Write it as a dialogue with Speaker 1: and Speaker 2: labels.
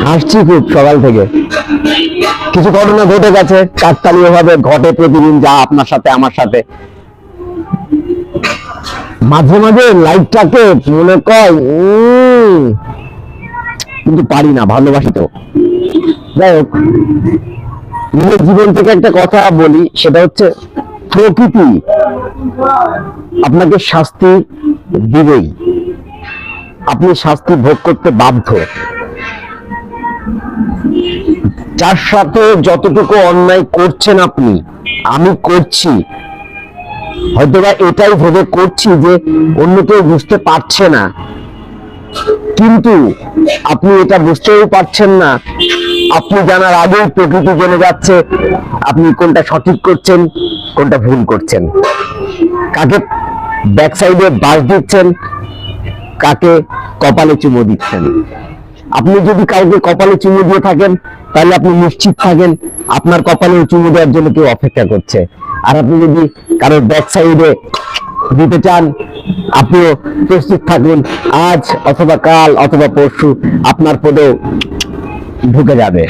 Speaker 1: হাসছি খুব সকাল থেকে। কিছু ঘটনা ঘটে গেছে, কাকতালীয় ভাবে ঘটে প্রতিদিন, যা আপনার সাথে আমার সাথে। মাঝে মাঝে লাইফটাকে মনে কয় কিন্তু পারি না, ভালোবাসি তো। যাই হোক, নিজের জীবন থেকে একটা কথা বলি, সেটা হচ্ছে প্রকৃতি আপনাকে শাস্তি দিবেই, আপনি শাস্তি ভোগ করতে বাধ্য। যার সাথে যতটুকু অন্যায় করছেন আপনি, আমি করছি, হয়তোবা এটাই ভেবে করছি যে অন্য কেউ বুঝতে পারছে না, কিন্তু আপনি এটা বুঝতেও পারছেন না। আপনি জানার আগেই প্রকৃতি জেনে যাচ্ছে আপনি কোনটা সঠিক করছেন, কোনটা ভুল করছেন, কাকে ব্যাক সাইডে বাস দিচ্ছেন, কাকে কপালে চুমো দিচ্ছেন। আপনি যদি কাউকে কপালে চুমো দিয়ে থাকেন, তাহলে আপনি নিশ্চিত থাকেন আপনার কপালে চুমো দেওয়ার জন্য কেউ অপেক্ষা করছে। আর আপনি যদি কারোর ব্যাক সাইডে দিতে চান, আপনিও প্রস্তুত থাকুন, আজ অথবা কাল অথবা পরশু আপনার পদেও ঢুকে যাবে।